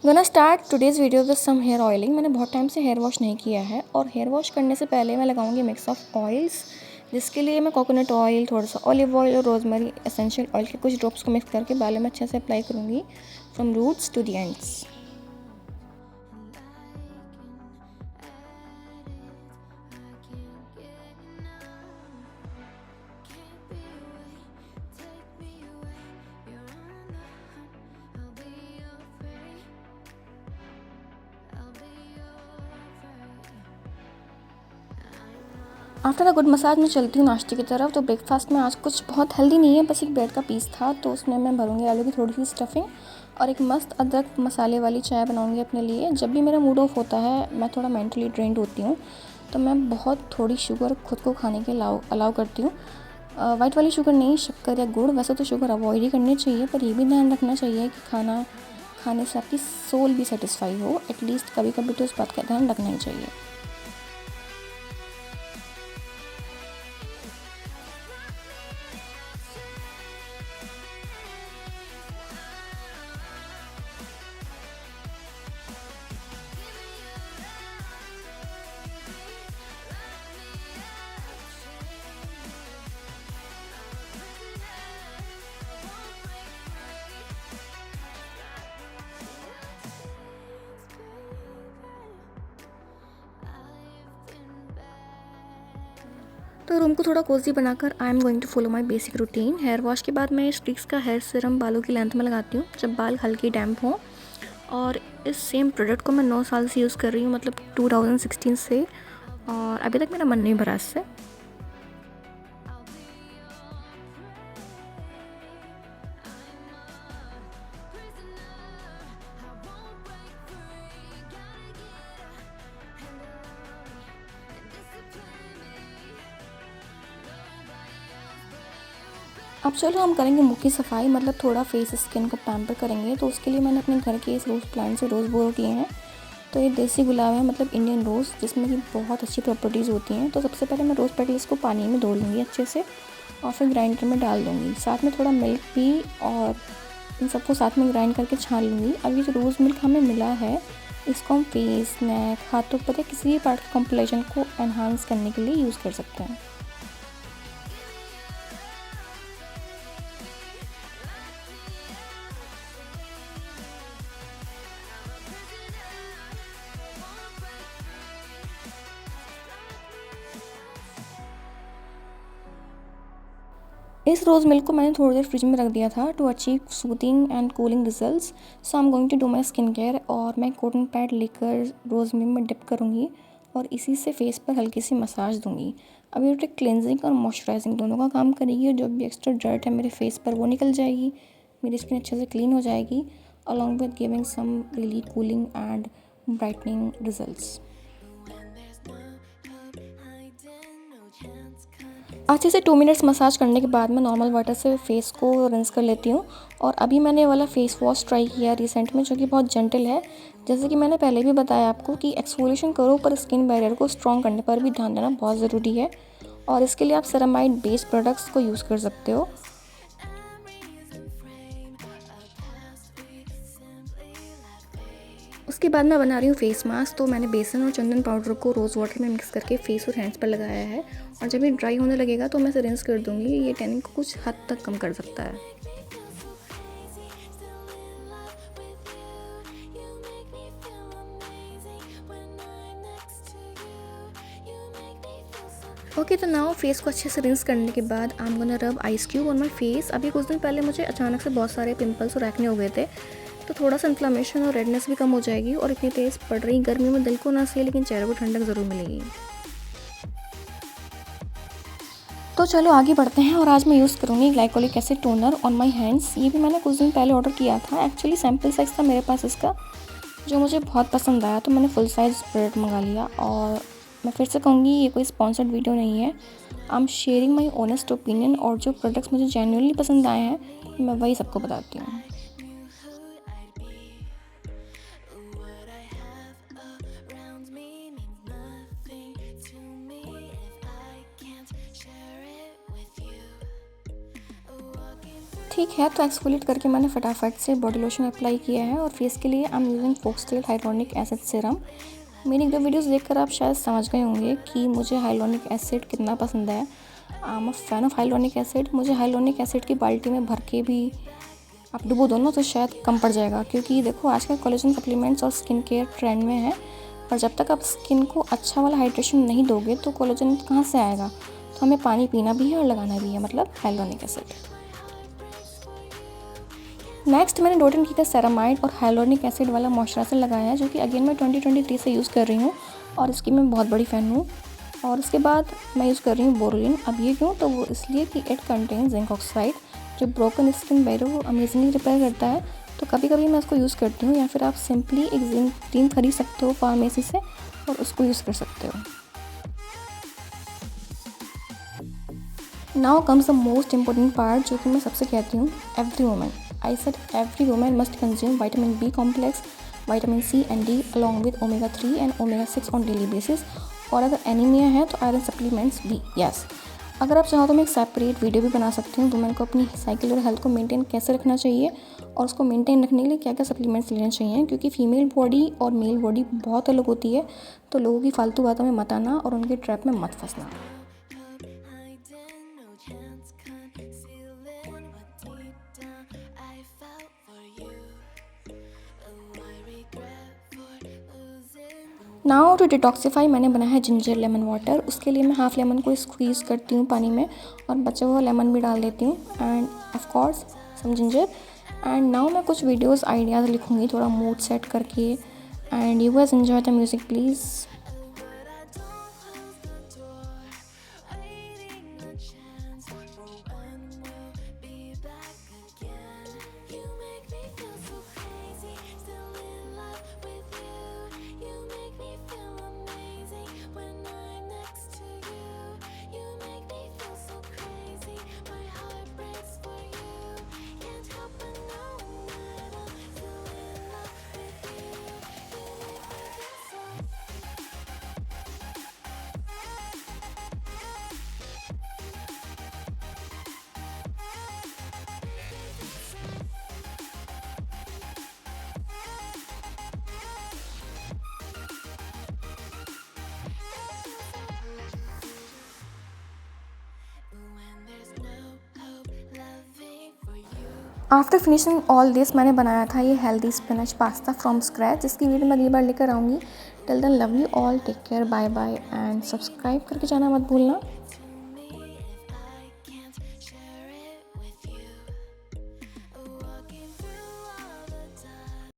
Gonna start today's video with some hair oiling. मैंने बहुत time से हेयर वॉश नहीं किया है और हेयर वॉश करने से पहले मैं लगाऊंगी मिक्स ऑफ ऑयल्स, जिसके लिए मैं कोकोनट ऑयल, थोड़ा सा ऑलिव ऑयल और रोजमेरी एसेंशियल ऑयल के कुछ ड्रॉप्स को मिक्स करके बालों में अच्छे से अप्लाई करूँगी from roots to the ends. After the good massage मैं चलती हूँ नाश्ते की तरफ। तो ब्रेकफास्ट में आज कुछ बहुत हेल्दी नहीं है, बस एक ब्रेड का पीस था, तो उसमें मैं भरूंगी आलू की थोड़ी सी स्टफिंग और एक मस्त अदरक मसाले वाली चाय बनाऊंगी अपने लिए। जब भी मेरा मूड ऑफ होता है, मैं थोड़ा मेंटली ड्रेन्ड होती हूँ, तो मैं बहुत थोड़ी शुगर खुद को खाने के अलाउ करती हूँ। वाइट वाली शुगर नहीं, शक्कर या गुड़। वैसे तो शुगर अवॉइड ही करनी चाहिए, पर ये भी ध्यान रखना चाहिए कि खाना खाने से आपकी सोल भी सेटिस्फाई हो। एटलीस्ट कभी कभी तो उस बात का ध्यान रखना ही चाहिए। तो रूम को थोड़ा कोजी बनाकर I am going to follow my basic routine. Hair wash के बाद मैं स्ट्रिक्स का हेयर सीरम बालों की लेंथ में लगाती हूँ जब बाल हल्की डैम्प हों। और इस सेम प्रोडक्ट को मैं 9 साल से यूज़ कर रही हूँ, मतलब 2016 से, और अभी तक मेरा मन नहीं भरा इससे। अब चलो हम करेंगे मुँह की सफाई, मतलब थोड़ा फेस स्किन को पैम्पर करेंगे। तो उसके लिए मैंने अपने घर के इस रोज़ प्लांट से रोज़ बोरो किए हैं। तो ये देसी गुलाब है, मतलब इंडियन रोज़, जिसमें कि बहुत अच्छी प्रॉपर्टीज़ होती हैं। तो सबसे पहले मैं रोज़ पेटल्स को पानी में धो लूँगी अच्छे से और फिर ग्राइंडर में डाल दूँगी, साथ में थोड़ा मिल्क भी, और इन सबको साथ में ग्राइंड करके छान लूँगी। अब ये जो रोज़ मिल्क हमें मिला है, इसको हम फेस, नेक, हाथों पर या किसी भी पार्ट के कॉम्प्लेशन को एनहांस करने के लिए यूज़ कर सकते हैं। इस रोज़ मिल्क को मैंने थोड़ी देर फ्रिज में रख दिया था to achieve soothing and cooling results. So I am going to do my skin care, और मैं कॉटन पैड लेकर रोज़ मिल्क में डिप करूँगी और इसी से फेस पर हल्की सी मसाज दूँगी। अब ये ट्रिक क्लेंजिंग और मॉइस्चराइजिंग दोनों का काम करेगी, और जो भी एक्स्ट्रा डर्ट है मेरे फेस पर वो निकल जाएगी, मेरी स्किन अच्छे से क्लीन हो जाएगी, along with giving some really cooling and brightening results. अच्छे से 2 मिनट्स मसाज करने के बाद मैं नॉर्मल वाटर से फेस को रिंस कर लेती हूँ। और अभी मैंने ये वाला फेस वॉश ट्राई किया रिसेंट में, जो कि बहुत जेंटल है। जैसे कि मैंने पहले भी बताया आपको कि एक्सफोलिएशन करो, पर स्किन बैरियर को स्ट्रॉन्ग करने पर भी ध्यान देना बहुत ज़रूरी है। और इसके लिए आप सेरामाइड बेस्ड प्रोडक्ट्स को यूज़ कर सकते हो। उसके बाद मैं बना रही हूँ फेस मास्क। तो मैंने बेसन और चंदन पाउडर को रोज़ वाटर में मिक्स करके फेस और हैंड्स पर लगाया है, और जब ये ड्राई होने लगेगा तो मैं इसे रिंस कर दूँगी। ये टैनिंग को कुछ हद तक कम कर सकता है। ओके, तो नाउ फेस को अच्छे से रिंस करने के बाद आई एम गोना रब ice cube on my face. अभी कुछ दिन पहले मुझे अचानक से बहुत सारे पिंपल्स और एक्ने हो गए थे, तो थोड़ा सा इन्फ्लेमेशन और रेडनेस भी कम हो जाएगी। और इतनी तेज़ पड़ रही गर्मी में दिल को ना सही, लेकिन चेहरे को ठंडक ज़रूर मिलेगी। तो चलो आगे बढ़ते हैं, और आज मैं यूज़ करूँगी glycolic acid toner on my hands. ये भी मैंने कुछ दिन पहले ऑर्डर किया था। एक्चुअली सैम्पल साइज़ था मेरे पास इसका, जो मुझे बहुत पसंद आया, तो मैंने फुल साइज़ प्रोडक्ट मंगा लिया। और मैं फिर से कहूँगी, ये कोई स्पॉन्सर्ड वीडियो नहीं है। I am sharing my honest opinion, और जो प्रोडक्ट्स मुझे जेन्युइनली पसंद आए हैं मैं वही सबको बताती हूँ। ठीक है, तो एक्सफोलिएट करके मैंने फटाफट से बॉडी लोशन अप्लाई किया है और फेस के लिए I am using foxtail hyaluronic acid serum. मेरी दो वीडियोस देखकर आप शायद समझ गए होंगे कि मुझे हाइलोनिक एसिड कितना पसंद है। I am a fan of hyaluronic acid. मुझे हाइलोनिक एसिड की बाल्टी में भर के भी आप डुबो दो ना तो शायद कम पड़ जाएगा, क्योंकि देखो आजकल कोलेजन सप्लीमेंट्स और स्किन केयर ट्रेंड में है, पर जब तक आप स्किन को अच्छा वाला हाइड्रेशन नहीं दोगे तो कोलेजन कहाँ से आएगा। तो हमें पानी पीना भी है और लगाना भी है, मतलब हाइलोनिक एसिड। नेक्स्ट मैंने डॉट एंड की का सेरामाइड और हाइलोनिक एसिड वाला मॉइस्चराइजर लगाया है, जो कि अगेन मैं 2023 से यूज़ कर रही हूँ और इसकी मैं बहुत बड़ी फ़ैन हूँ। और उसके बाद मैं यूज़ कर रही हूँ बोरोलिन। अब ये क्यों, तो वो इसलिए कि इट कंटेन जिंक ऑक्साइड, जो ब्रोकन स्किन बैरियर वो अमेजिंगली रिपेयर करता है। तो कभी कभी मैं उसको यूज़ करती हूँ, या फिर आप सिंपली एक जिंक क्रीम खरीद सकते हो फार्मेसी से और उसको यूज़ कर सकते हो। Now comes the most important part, जो कि मैं सबसे कहती हूँ, every woman, I said every woman must consume vitamin B complex, vitamin C and D along with omega 3 and omega 6 on daily basis. और अगर एनीमिया है तो आयरन सप्लीमेंट्स भी। यस, अगर आप चाहो तो मैं एक सेपरेट वीडियो भी बना सकती हूँ वुमेन को अपनी साइकिल और हेल्थ को मेंटेन कैसे रखना चाहिए और उसको मेंटेन रखने के लिए क्या क्या सप्लीमेंट्स लेने चाहिए, क्योंकि फीमेल बॉडी और मेल बॉडी बहुत अलग होती है। तो लोगों की फालतू बातों में मत आना और उनके ट्रैप में मत फंसना। नाउ टू डिटॉक्सीफाई मैंने बनाया है जिंजर लेमन वाटर। उसके लिए मैं हाफ़ लेमन को स्क्वीज़ करती हूँ पानी में और बचा हुआ लेमन भी डाल देती हूँ and of course some ginger. And now मैं कुछ वीडियोस आइडियाज़ लिखूँगी थोड़ा मूड सेट करके। And you guys enjoy the music please. After finishing all this मैंने बनाया था ये healthy spinach pasta from scratch, जिसकी वीडियो मैं अगली बार लेकर आऊँगी। Till then love you all, take care, bye bye and subscribe करके जाना मत भूलना।